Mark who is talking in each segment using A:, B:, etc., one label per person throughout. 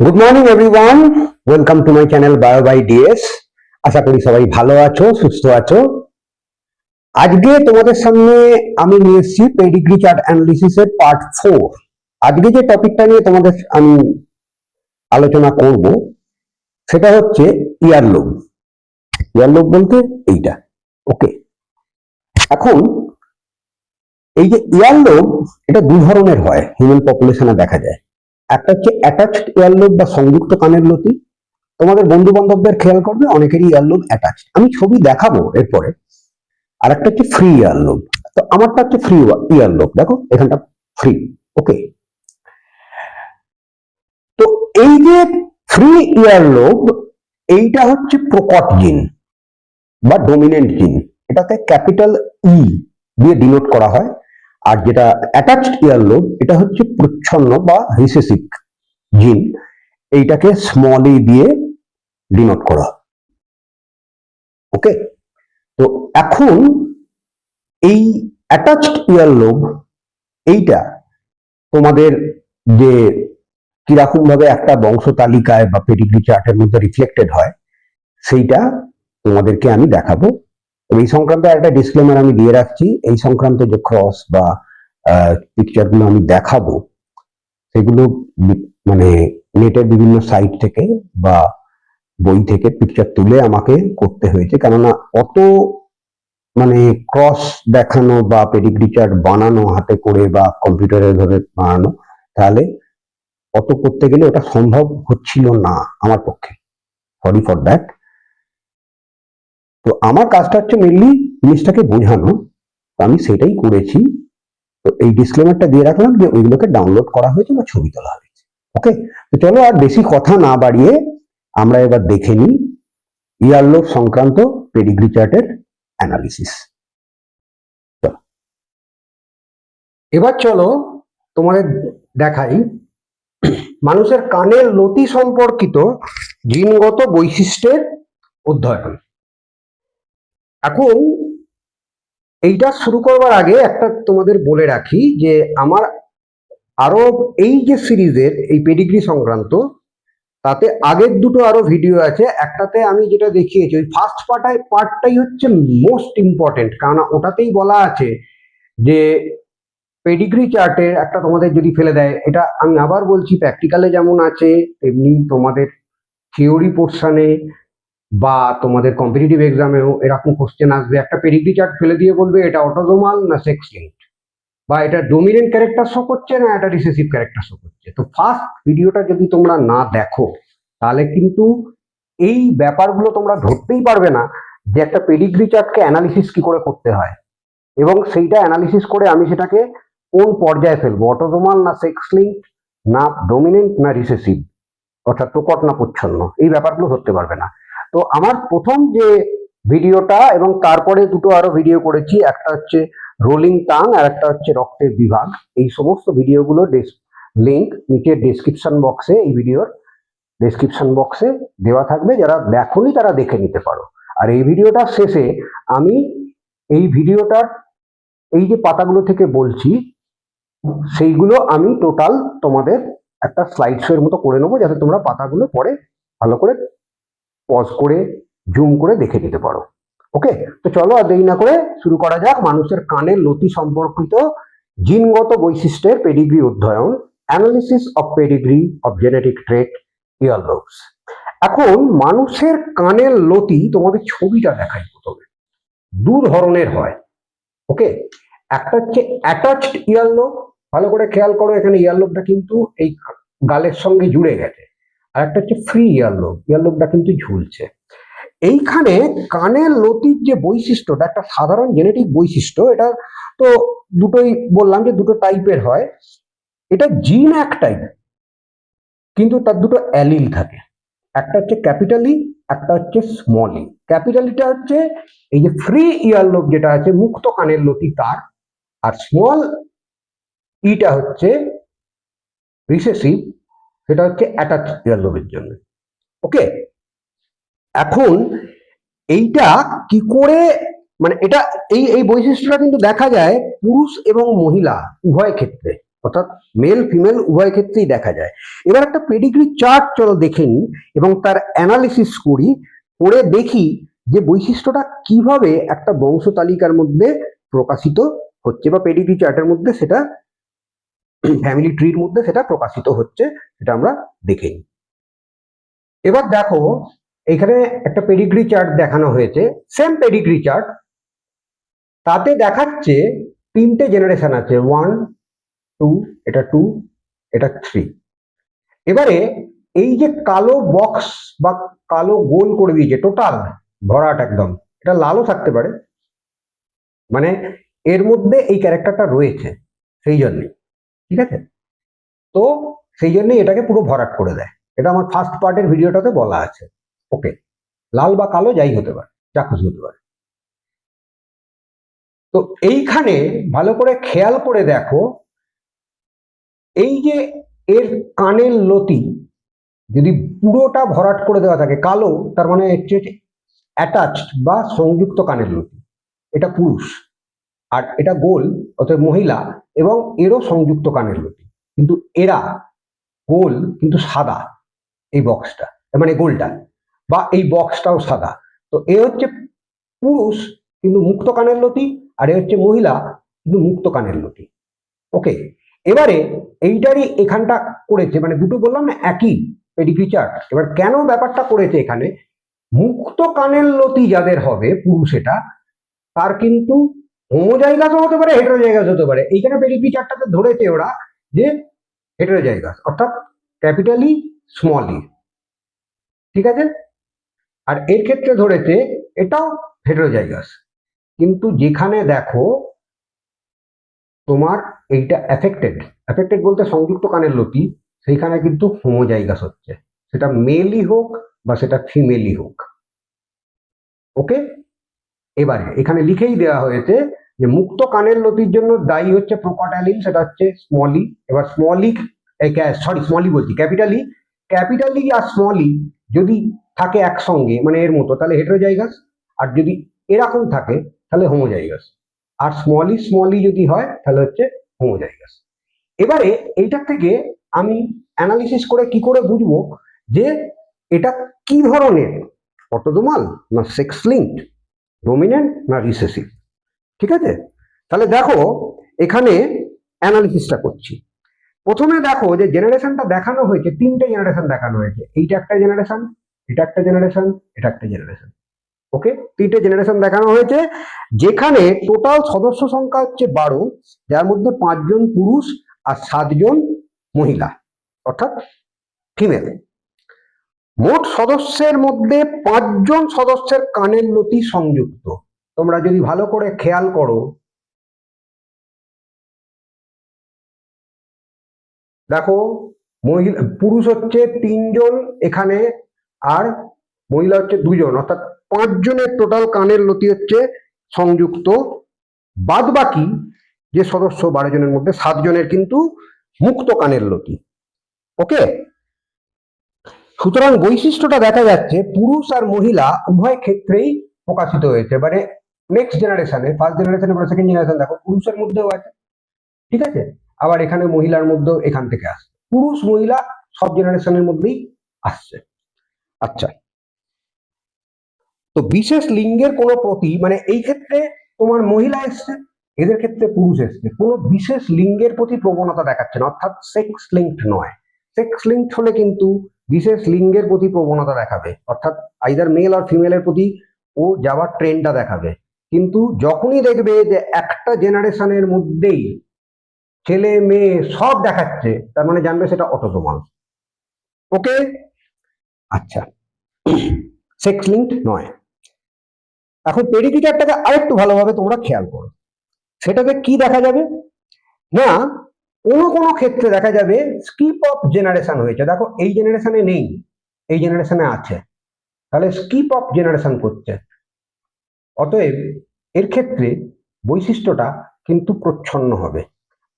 A: Good morning everyone, welcome to my channel bio by DS. আশা করি সবাই ভালো আছো, সুস্থ আছো। আজকে তোমাদের সামনে আমি নিয়ে এসেছি পেডিগ্রি চার্ট অ্যানালিসিসের পার্ট 4। আজকে যে টপিকটা নিয়ে তোমাদের আমি আলোচনা করব সেটা হচ্ছে ইয়ারলোব। ইয়ারলোব বলতে এইটা, ওকে। এখন এই যে ইয়ারলোব, এটা দু ধরনের হয়, হিউম্যান পপুলেশনে দেখা যায়। একটা হচ্ছে অ্যাটাচড ইয়ারলোব বা সংযুক্ত কানের লতি। তোমাদের বন্ধু বান্ধবদের খেয়াল করবে, অনেকেরই ইয়ারলোব অ্যাটাচ, আমি ছবি দেখাবো এরপরে। আর একটা হচ্ছে ফ্রি ইয়ারলোব। তো আমারটা হচ্ছে ফ্রি ইয়ারলোব, দেখো এখানটা ফ্রি, ওকে। তো এই যে ফ্রি ইয়ারলোব, এইটা হচ্ছে প্রকট জিন বা ডমিনেন্ট জিন, এটাতে ক্যাপিটাল ই দিয়ে ডিনোট করা হয়। আর যেটা অ্যাটাচড ইয়ারলোব, এটা হচ্ছে প্রচ্ছন্ন বা রিসেসিভ জিন, এইটাকে স্মল ই দিয়ে ডিনোট করা হয়, ওকে। তো এখন এই অ্যাটাচড ইয়ারলোব, এইটা তোমাদের যে কিরকম ভাবে একটা বংশ তালিকায় বা পেডিগ্রি চার্টের মধ্যে রিফ্লেক্টেড হয়, সেইটা তোমাদেরকে আমি দেখাবো। এই সংক্রান্ত একটা ডিসক্লেমার আমি দিয়ে রাখছি, এই সংক্রান্ত যে ক্রস বা পিকচারগুলো আমি দেখাবো, সেগুলো মানে নেটের বিভিন্ন সাইট থেকে বা বই থেকে পিকচার তুলে আমাকে করতে হয়েছে, কেননা অত মানে ক্রস দেখানো বা পেডিগ্রি চার্ট বানানো হাতে করে বা কম্পিউটারের ভাবে বানানো, তাহলে অত করতে গেলে ওটা সম্ভব হচ্ছিল না আমার পক্ষে। Sorry for that. তো আমার কাজটা হচ্ছে মেনলি জিনিসটাকে বোঝানো, তো আমি সেটাই করেছি। তো এই ডিসক্লেমারটা দিয়ে রাখলাম যে ওইগুলোকে ডাউনলোড করা হয়েছে বা ছবি তোলা হয়েছে, ওকে। তো চলো আর বেশি কথা না বাড়িয়ে আমরা এবার দেখে নিই ইয়ারলোব সংক্রান্ত পেডিগ্রি চার্টের অ্যানালিসিস। এবার চলো তোমাদের দেখাই মানুষের কানের লতি সম্পর্কিত জিনগত বৈশিষ্ট্যের অধ্যয়ন। এখন এইটা শুরু করবার আগে একটা তোমাদের বলে রাখি যে আমার আরো এই যে সিরিজের এই পেডিগ্রি সংক্রান্ত, তাতে আগের দুটো আরো ভিডিও আছে। একটাতে আমি যেটা দেখিয়েছি, ওই ফার্স্ট পার্টটাই হচ্ছে মোস্ট ইম্পর্টেন্ট, কারণ ওটাতেই বলা আছে যে পেডিগ্রি চার্টের একটা তোমাদের যদি ফেলে দেয়, এটা আমি আবার বলছি, প্র্যাকটিক্যালে যেমন আছে তেমনি তোমাদের থিওরি পোর্শনে বা তোমাদের কম্পিটিটিভ এক্সামেও এরকম কোশ্চেন আসবে। একটা পেডিগ্রি চার্ট ফেলে দিয়ে বলবে এটা অটোজোমাল না সেক্স লিঙ্কড, বা এটা ডোমিনেন্ট ক্যারেক্টার শো করছে না এটা রিসেসিভ ক্যারেক্টার শো করছে। তো ফার্স্ট ভিডিওটা যদি তোমরা না দেখো, তাহলে কিন্তু এই ব্যাপারগুলো তোমরা ধরতেই পারবে না যে একটা পেডিগ্রি চার্টকে অ্যানালিসিস কি করে করতে হয়, এবং সেইটা অ্যানালিসিস করে আমি সেটাকে কোন পর্যায়ে ফেলবো, অটোজোমাল না সেক্স লিঙ্কড না ডোমিনেন্ট না রিসেসিভ, অর্থাৎ প্রকট না প্রচ্ছন্ন, এই ব্যাপারগুলো ধরতে পারবে না। তো আমার প্রথম যে ভিডিওটা এবং তারপরে দুটো আরো ভিডিও করেছি, একটা হচ্ছে রোলিং টাং আর একটা হচ্ছে রক্তের বিভাগ, এই সমস্ত ভিডিওগুলো লিঙ্ক নিচে ডেসক্রিপশন বক্সে, এই ভিডিওর ডেসক্রিপশন বক্সে দেওয়া থাকবে, যারা দেখোনি তারা দেখে নিতে পারো। আর এই ভিডিওটার শেষে আমি এই ভিডিওটার এই যে পাতাগুলো থেকে বলছি, সেইগুলো আমি টোটাল তোমাদের একটা স্লাইড শো এর মতো করে নেবো, যাতে তোমরা পাতাগুলো পরে ভালো করে পজ করে জুম করে দেখে নিতে পারো, ওকে। তো চলো আর দেরি না করে শুরু করা যাক মানুষের কানের লতি সম্পর্কিত জিনগত বৈশিষ্ট্যের পেডিগ্রি অধ্যয়ন, analysis of pedigree of genetic trait earlobes. এখন মানুষের কানের লতি তোমাদের ছবিটা দেখাই প্রথমে। দু ধরনের হয়, ওকে। একটা হচ্ছে অ্যাটাচড ইয়ারলোব, ভালো করে খেয়াল করো, এখানে ইয়ারলোবটা কিন্তু এই গালের সঙ্গে জুড়ে গেছে। আর একটা হচ্ছে ফ্রি ইয়ারলোব, ইয়ারলোবটা কিন্তু ঝুলছে। এইখানে কানের লতির যে বৈশিষ্ট্যটা, একটা সাধারণ জেনেটিক বৈশিষ্ট্য, এটা তো দুটোই বললাম যে দুটো টাইপের হয়। এটা জিন একটাই, কিন্তু তার দুটো অ্যালিল থাকে, একটা হচ্ছে ক্যাপিটালি, একটা হচ্ছে স্মলি। ক্যাপিটালিটা হচ্ছে এই যে ফ্রি ইয়ারলোব যেটা আছে, মুক্ত কানের লতি তার, আর স্মল ইটা হচ্ছে রিসেসিভ, সেটা হচ্ছে অ্যাটাচ ইয়ারলোবের জন্য, ওকে। এখন এইটা কি করে, মানে এটা এই এই বৈশিষ্ট্যটা কিন্তু দেখা যায় পুরুষ এবং মহিলা উভয় ক্ষেত্রে। অর্থাৎ মেল ফিমেল উভয় ক্ষেত্রেই দেখা যায়। এবার একটা পেডিগ্রি চার্ট চলো দেখে নিই এবং তার অ্যানালিসিস করি, করে দেখি যে বৈশিষ্ট্যটা কিভাবে একটা বংশ তালিকার মধ্যে প্রকাশিত হচ্ছে বা পেডিগ্রি চার্টের মধ্যে সেটা, ফ্যামিলি ট্রির মধ্যে সেটা প্রকাশিত হচ্ছে, সেটা আমরা দেখে নিই। এবার দেখো এখানে একটা পেডিগ্রি চার্ট দেখানো হয়েছে, সেম পেডিগ্রি চার্ট, তাতে দেখাচ্ছে তিনটে জেনারেশন আছে, 1 2, এটা 2, এটা 3। এবারে এই যে কালো বক্স বা কালো গোল করে দিয়েছে টোটাল ভরাট একদম, এটা লালও থাকতে পারে, মানে এর মধ্যে এই ক্যারেক্টারটা রয়েছে সেই জন্যই, ঠিক আছে? তো সেই জন্যই এটাকে পুরো ভরাট করে দেয়। এটা আমার ফার্স্ট পার্টের ভিডিওটাতে বলা আছে। ওকে, লাল বা কালো যাই হতে পারে, যা খুশি হতে পারে। তো এইখানে ভালো করে খেয়াল করে দেখো, এই যে এর কানের লতি যদি পুরোটা ভরাট করে দেওয়া থাকে কালো, তার মানে হচ্ছে অ্যাটাচড বা সংযুক্ত কানের লতি, এটা পুরুষ। আর এটা গোল, অর্থাৎ মহিলা, এবং এরও সংযুক্ত কানের লতি। কিন্তু এরা গোল কিন্তু সাদা, এই বক্সটা মানে গোলটা বা এই বক্সটাও সাদা। তো এ হচ্ছে পুরুষ কিন্তু মুক্ত কানের লতি, আর এ হচ্ছে মহিলা কিন্তু মুক্ত কানের লতি। ওকে, এবারে এইটারই এখানটা করেছে, মানে দুটো বললাম না একই পেডিগ্রি চার্ট। এবার কেন ব্যাপারটা করেছে এখানে, মুক্ত কানের লতি যাদের হবে পুরুষ, এটা তার কিন্তু হোমোজাইগাসও হতে পারে, হেটেরোজাইগাস হতে পারে। এইখানে পেডিগ্রি চার্টটাতে ধরেছে ওরা যে হেটেরোজাইগাস, অর্থাৎ ক্যাপিটালি স্মল ই, ঠিক আছে? আর এর ক্ষেত্রে ধরেছে এটাও হেটেরোজাইগাস। কিন্তু যেখানে দেখো তোমার এইটা অ্যাফেক্টেড, অ্যাফেক্টেড বলতে সংযুক্ত কানের লতি, সেইখানে কিন্তু হোমোজাইগাস হচ্ছে, সেটা মেলই হোক বা সেটা ফিমেলই হোক। ওকে, এবারে এখানে লিখেই দেওয়া হয়েছে যে মুক্ত কানের লতির জন্য দায়ী হচ্ছে প্রকট অ্যালিল, সেটা হচ্ছে স্মল ই। এবার স্মল ই, সরি স্মল ই বলছি, ক্যাপিটালি, ক্যাপিটালি আর স্মল ই যদি থাকে একসঙ্গে মানে এর মতো, তাহলে হেটেরোজাইগাস। আর যদি এরকম থাকে তাহলে হোমোজাইগাস। আর স্মল ই যদি হয় তাহলে হচ্ছে হোমোজাইগাস। এবারে এইটার থেকে আমি অ্যানালিসিস করে কি করে বুঝবো যে এটা কি ধরনের, অটোজোমাল না সেক্স লিঙ্কড, ডমিন্যান্ট না রিসেসিভ, ঠিক আছে? তাহলে দেখো এখানে অ্যানালিসিসটা করছি। প্রথমে দেখো যে জেনারেশনটা দেখানো হয়েছে, তিনটে জেনারেশন দেখানো হয়েছে, এইটা একটা জেনারেশন, এটা একটা জেনারেশন, এটা একটা জেনারেশন। ওকে, তিনটে জেনারেশন দেখানো হয়েছে, যেখানে টোটাল সদস্য সংখ্যা হচ্ছে 12, যার মধ্যে 5 জন পুরুষ আর 7 জন মহিলা, অর্থাৎ ফিমেল। মোট সদস্যের মধ্যে 5 জন সদস্যের কানের লতি সংযুক্ত। তোমরা যদি ভালো করে খেয়াল করো, দেখো মহিলা পুরুষ হচ্ছে 3 জন এখানে, আর মহিলা হচ্ছে 2 জন, অর্থাৎ 5 জনের টোটাল কানের লতি হচ্ছে সংযুক্ত। বাদ বাকি যে সদস্য 12 জনের মধ্যে 7 জনের কিন্তু মুক্ত কানের লতি। ওকে, সুতরাং বৈশিষ্ট্যটা দেখা যাচ্ছে পুরুষ আর মহিলা উভয় ক্ষেত্রেই প্রকাশিত হয়েছে। এবারে নেক্সট জেনারেশনে, ফার্স্ট জেনারেশনে বা সেকেন্ড জেনারেশন দেখো পুরুষের মধ্যেও আছে, ঠিক আছে? আবার এখানে মহিলার মধ্যেও এখান থেকে আসছে, পুরুষ মহিলা সব জেনারেশনের মধ্যেই আসছে। আচ্ছা, তো বিশেষ লিঙ্গের কোনো প্রতি, মানে এই ক্ষেত্রে তোমার মহিলা এসছে, এদের ক্ষেত্রে পুরুষ এসছে, কোনো বিশেষ লিঙ্গের প্রতি প্রবণতা দেখাচ্ছে না, অর্থাৎ সেক্স লিঙ্কড নয়। সেক্স লিঙ্কড হলে কিন্তু বিশেষ লিঙ্গের প্রতি প্রবণতা দেখাবে, অর্থাৎ আইদার মেল আর ফিমেলের প্রতি ও যাওয়ার ট্রেন্ডটা দেখাবে। কিন্তু যখনই দেখবে যে একটা জেনারেশনের মধ্যেই ছেলে মেয়ে সব দেখাচ্ছে, তার মানে জানবে সেটা অটোজোমাল। ওকে, আচ্ছা, সেক্স লিঙ্কড নয়। এখন পেডিগ্রি চার্টটাকে আরেকটু ভালোভাবে তোমরা খেয়াল করো, সেটাতে কি দেখা যাবে না, কোনো কোনো ক্ষেত্রে দেখা যাবে স্কিপ অফ জেনারেশন হয়েছে। দেখো এই জেনারেশনে নেই, এই জেনারেশনে আছে, তাহলে স্কিপ অফ জেনারেশন করছে। অতএব এর ক্ষেত্রে বৈশিষ্ট্যটা কিন্তু প্রচ্ছন্ন হবে।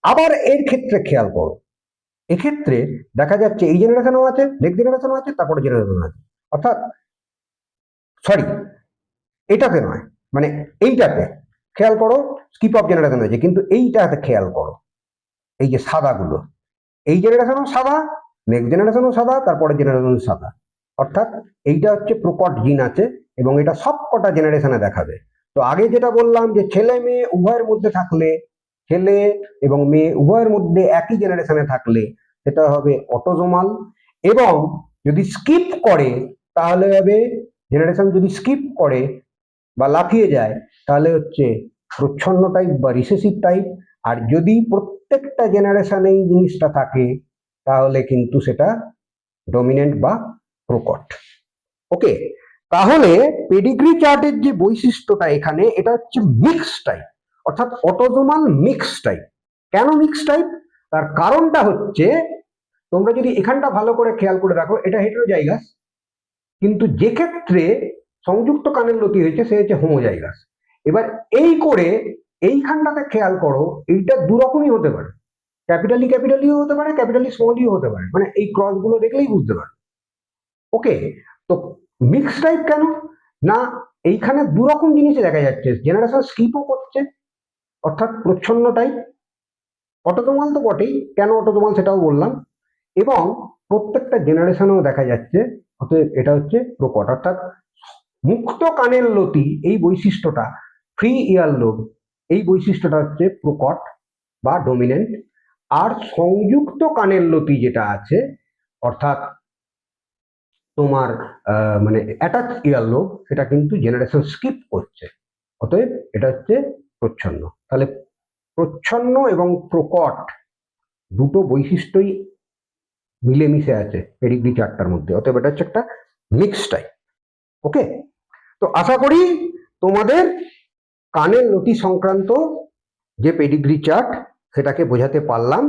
A: আবার এর ক্ষেত্রে খেয়াল করো, এক্ষেত্রে দেখা যাচ্ছে এই জেনারেশনও আছে, নেক্সট জেনারেশনও আছে, তারপরে জেনারেশন আছে, অর্থাৎ সরি এটাতে নয়, মানে এইটাতে খেয়াল করো স্কিপ অফ জেনারেশন হয়েছে, কিন্তু এইটাতে খেয়াল করো এই যে সাদাগুলো, এই জেনারেশনও সাদা, নেক্সট জেনারেশনও সাদা, তারপরে জেনারেশন সাদা। অর্থাৎ এইটা হচ্ছে প্রকট জিন আছে এবং এটা সব কটা জেনারেশনে দেখাবে। তো আগে যেটা বললাম যে ছেলে মেয়ে উভয়ের মধ্যে থাকলে, ছেলে এবং মেয়ে উভয়ের মধ্যে একই জেনারেশনে থাকলে সেটা হবে অটোজোমাল, এবং যদি স্কিপ করে তাহলে হবে, জেনারেশন যদি স্কিপ করে বা লাফিয়ে যায় তাহলে হচ্ছে প্রচ্ছন্ন টাইপ বা রিসেসিভ টাইপ। আর যদি প্রত্যেকটা জেনারেশনে এই জিনিসটা থাকে তাহলে কিন্তু সেটা ডমিনেন্ট বা প্রকট। ওকে, তাহলে পেডিগ্রি চার্টের যে বৈশিষ্ট্যটা এখানে, এটা হচ্ছে মিক্স টাইপ, অর্থাৎ অটোজোমাল মিক্স টাইপ। কেন মিক্স টাইপ? তার কারণটা হচ্ছে, তোমরা যদি এখানটা ভালো করে খেয়াল করে রাখো, এটা হেটেরোজাইগাস, কিন্তু যে ক্ষেত্রে সংযুক্ত কানের লতি হয়েছে সে হচ্ছে হোমোজাইগাস। এবার এই করে এইখানটাতে খেয়াল করো, এইটা দু রকমই হতে পারে, ক্যাপিটালিও হতে পারে, ক্যাপিটালি স্মলিও হতে পারে, মানে এই ক্রস গুলো দেখলেই বুঝতে পারে। ওকে, তো মিক্স টাইপ কেন না, এইখানে দু রকম জিনিস দেখা যাচ্ছে, জেনারেশন স্কিপও করছে অর্থাৎ প্রচ্ছন্ন টাইপ, অটোজোমাল তো বটেই, কেন অটোজোমাল সেটাও বললাম, এবং প্রত্যেকটা জেনারেশনেও দেখা যাচ্ছে, অতএব এটা হচ্ছে প্রকট। অর্থাৎ মুক্ত কানের লতি এই বৈশিষ্ট্যটা, ফ্রি ইয়ার লোব এই বৈশিষ্ট্যটা হচ্ছে প্রকট বা ডমিনেন্ট, আর সংযুক্ত কানের লতি যেটা আছে অর্থাৎ তোমার মানে অ্যাটাচ ইয়ার লোব, সেটা কিন্তু জেনারেশন স্কিপ করছে, অতএব এটা হচ্ছে প্রচ্ছন্ন। তাহলে প্রচ্ছন্ন এবং প্রকট দুটো বৈশিষ্ট্যই মিলেমিশে আছে পেডিগ্রি চার্টটার মধ্যে, অতএব এটা হচ্ছে একটা মিক্স টাইপ। ওকে, তো আশা করি তোমাদের কানের লতি সংক্রান্ত যে পেডিগ্রি চার্ট সেটাকে বোঝাতে পারলাম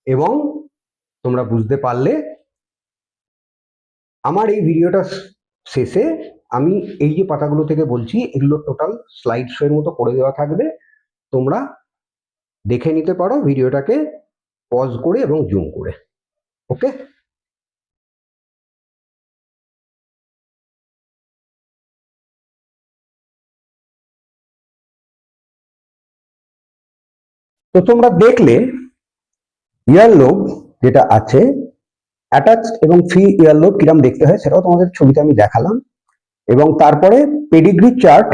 A: এবং তোমরা বুঝতে পারলে। আমার এই ভিডিওটা শেষে আমি এই যে পাতাগুলো থেকে বলছি এগুলো টোটাল স্লাইড শো এর মতো করে দেওয়া থাকবে, তোমরা দেখে নিতে পারো ভিডিওটাকে পজ করে এবং জুম করে। ওকে, তো তোমরা দেখলে ইয়ার লোব যেটা আছে, অ্যাটাচ এবং ফ্রি ইয়ার লোব কিরম দেখতে হয় সেটাও তোমাদের ছবিতে আমি দেখালাম, এবং তারপরে পেডিগ্রি চার্ট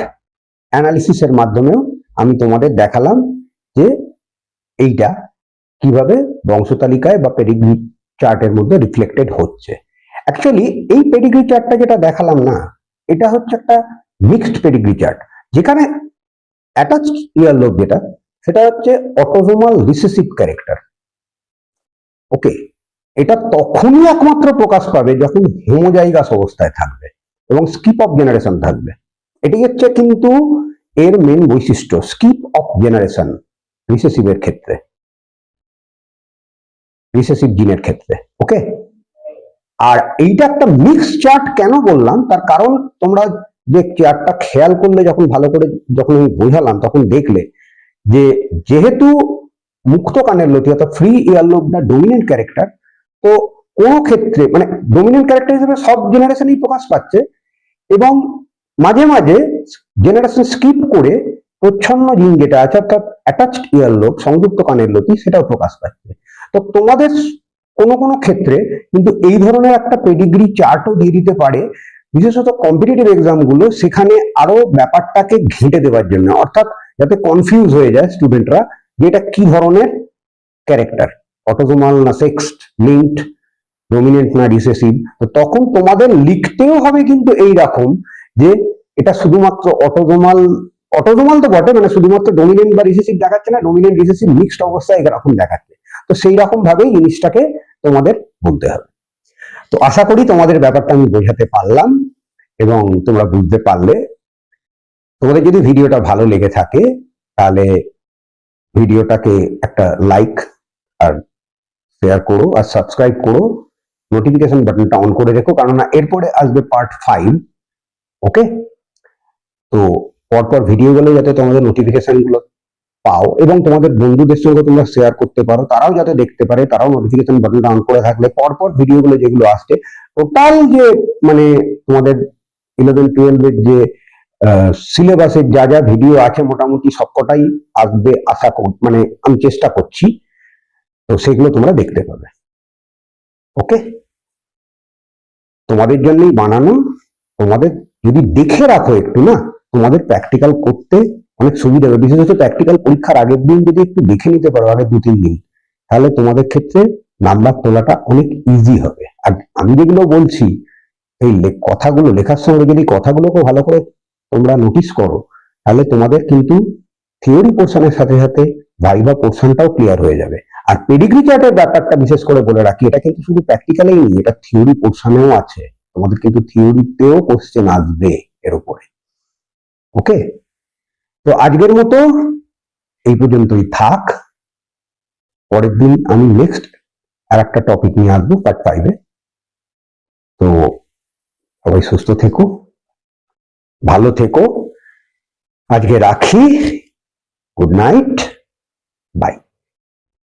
A: অ্যানালিসিসের মাধ্যমেও আমি তোমাদের দেখালাম যে এইটা কিভাবে বংশতালিকায় বা পেডিগ্রি চার্টের মধ্যে রিফ্লেক্টেড হচ্ছে। অ্যাকচুয়ালি এই পেডিগ্রি চার্টটা যেটা দেখালাম না, এটা হচ্ছে একটা মিক্সড পেডিগ্রি চার্ট, যেখানে অ্যাটাচ ইয়ার লোব যেটা, সেটা হচ্ছে অটোজোমাল রিসেসিভ ক্যারেক্টার। ওকে, এটা তখনই একমাত্র প্রকাশ পাবে যখন হোমোজাইগাস অবস্থায় থাকবে এবং স্কিপ অফ জেনারেশন থাকবে। এটি হচ্ছে কিন্তু এর মেন বৈশিষ্ট্য, স্কিপ অফ জেনারেশন রিসেসিভের ক্ষেত্রে, রিসেসিভ জিনের ক্ষেত্রে। ওকে, আর এইটা একটা মিক্স চার্ট কেন বললাম, তার কারণ তোমরা যে চার্টটা খেয়াল করলে, যখন ভালো করে যখন আমি বোঝালাম তখন দেখলে যে যেহেতু মুক্ত কানের লতি অর্থাৎ ফ্রি ইয়ার লোবটা ডমিনেন্ট ক্যারেক্টার, তো কোন ক্ষেত্রে মানে ডমিনেন্ট ক্যারেক্টার হিসেবে সব জেনারেশনেই প্রকাশ পাচ্ছে, এবং মাঝে মাঝে জেনারেশন স্কিপ করে প্রচ্ছন্ন জিন যেটা আছে অর্থাৎ অ্যাটাচড ইয়ার লোব, সংযুক্ত কানের লতি, সেটাও প্রকাশ পাচ্ছে। তো তোমাদের কোনো কোনো ক্ষেত্রে কিন্তু এই ধরনের একটা পেডিগ্রি চার্টও দিয়ে দিতে পারে, বিশেষত কম্পিটিটিভ এক্সাম গুলো, সেখানে আরো ব্যাপারটাকে ঘেঁটে দেওয়ার জন্য, অর্থাৎ যাতে কনফিউজ হয়ে যায় স্টুডেন্টরা যে এটা কি ধরনের ক্যারেক্টার, অটোজোমাল না সেক্সড, লিঙ্কড, ডমিনেন্ট না রিসেসিভ। তো তখন তোমাদের লিখতেও হবে কিন্তু এই রকম যে এটা শুধুমাত্র অটোজোমাল, অটোজোমাল তো বটে, মানে শুধুমাত্র ডমিনেন্ট বা রিসেসিভ দেখাচ্ছে না, ডমিনেন্ট রিসেসিভ মিক্সড অবস্থায় এরকম দেখাচ্ছে। তো সেই রকম ভাবেই জিনিসটাকে তোমাদের বলতে হবে। তো আশা করি তোমাদের ব্যাপারটা আমি বোঝাতে পারলাম এবং তোমরা বুঝতে পারলে। তোমাদের যদি ভিডিওটা ভালো লেগে থাকে তাহলে ভিডিওটাকে একটা লাইক আর শেয়ার করো আর সাবস্ক্রাইব করো, নোটিফিকেশন বাটনটা অন করে রেখো, কারণ এরপরে আসবে পার্ট 5। ওকে, তো পরপর ভিডিওগুলো যাতে তোমাদের নোটিফিকেশন গুলো পাও এবং তোমাদের বন্ধুদের সঙ্গে তোমরা শেয়ার করতে পারো, তারাও যাতে দেখতে পারে, তারাও নোটিফিকেশন বাটনটা অন করে থাকলে পরপর ভিডিওগুলো যেগুলো আসছে, টোটাল যে মানে তোমাদের 11-12 এর যে সিলেবাসের যা যা ভিডিও আছে মোটামুটি সবকটাই আসবে আশা করি, মানে আমি চেষ্টা করছি। তো সেগুলো তোমরা দেখতে পাবে। ওকে, তোমাদের জন্যই বানানো। তোমাদের যদি দেখে রাখো একটু না, তোমাদের প্র্যাকটিক্যাল করতে অনেক সুবিধা হবে। বিশেষত প্র্যাকটিক্যাল পরীক্ষার আগের দিন যদি একটু দেখে নিতে পারো, আগে 2-3 দিন, তাহলে তোমাদের ক্ষেত্রে নাম্বার তোলাটা অনেক ইজি হবে। আর আমি যেগুলো বলছি, এই কথাগুলো লেখার সময় যদি কথাগুলোকে ভালো করে তোমরা নোটিস করো, তাহলে তোমাদের কিন্তু থিওরি পোর্শনের সাথে সাথে ভাইভা পোর্শনটাও ক্লিয়ার হয়ে যাবে। আর পেডিগ্রি চার্টের ব্যাপারটা বিশেষ করে বলে রাখি, এটা কিন্তু শুধু প্র্যাকটিক্যালেই নেই, এটা থিওরি পোর্শনেও আছে। তোমাদের কিন্তু থিওরিতেও কোশ্চেন আসবে এর উপরে। ওকে, তো আজকের মতো এই পর্যন্তই থাক। পরের দিন আমি নেক্সট আর একটা টপিক নিয়ে আসবো পার্ট 5-এ। তো সবাই সুস্থ থেকো, ভালো থেকো। আজকে রাখি। Good night, by.